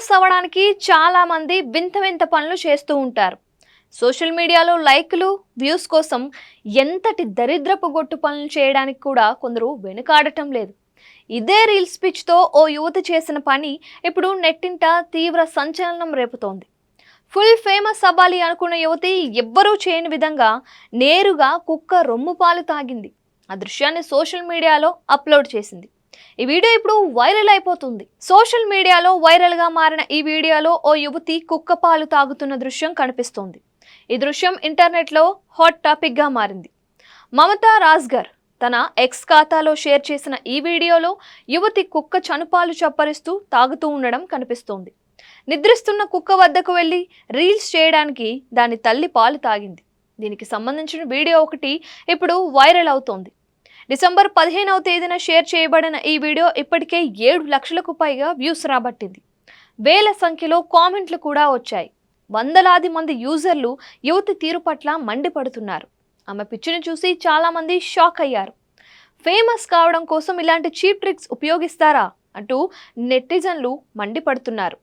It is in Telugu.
ఫేమస్ అవ్వడానికి చాలా మంది వింత వింత పనులు చేస్తూ ఉంటారు. సోషల్ మీడియాలో లైక్లు, వ్యూస్ కోసం ఎంతటి దరిద్రపు గొట్టు పనులు చేయడానికి కూడా కొందరు వెనుకాడటం లేదు. ఇదే రీల్స్ పిచ్తో ఓ యువతి చేసిన పని ఇప్పుడు నెట్టింట తీవ్ర సంచలనం రేపుతోంది. ఫుల్ ఫేమస్ అవ్వాలి అనుకున్న యువతి ఎవ్వరూ చేయని విధంగా నేరుగా కుక్క రొమ్ము పాలు తాగింది. ఆ దృశ్యాన్ని సోషల్ మీడియాలో అప్లోడ్ చేసింది. ఈ వీడియో ఇప్పుడు వైరల్ అయిపోతుంది. సోషల్ మీడియాలో వైరల్ గా మారిన ఈ వీడియోలో ఓ యువతి కుక్క పాలు తాగుతున్న దృశ్యం కనిపిస్తోంది. ఈ దృశ్యం ఇంటర్నెట్ లో హాట్ టాపిక్ గా మారింది. మమతా రాజ్గర్ తన ఎక్స్ ఖాతాలో షేర్ చేసిన ఈ వీడియోలో యువతి కుక్క చనుపాలు చప్పరిస్తూ తాగుతూ ఉండడం కనిపిస్తోంది. నిద్రిస్తున్న కుక్క వద్దకు వెళ్లి రీల్స్ చేయడానికి దాని తల్లి పాలు తాగింది. దీనికి సంబంధించిన వీడియో ఒకటి ఇప్పుడు వైరల్ అవుతోంది. డిసెంబర్ 15వ తేదీన షేర్ చేయబడిన ఈ వీడియో ఇప్పటికే 7 లక్షలకు పైగా వ్యూస్ రాబట్టింది. వేల సంఖ్యలో కామెంట్లు కూడా వచ్చాయి. వందలాది మంది యూజర్లు యువతి తీరు పట్ల మండిపడుతున్నారు. ఆమె పిచ్చిని చూసి చాలా మంది షాక్ అయ్యారు. ఫేమస్ కావడం కోసం ఇలాంటి చీప్ ట్రిక్స్ ఉపయోగిస్తారా అంటూ నెటిజన్లు మండిపడుతున్నారు.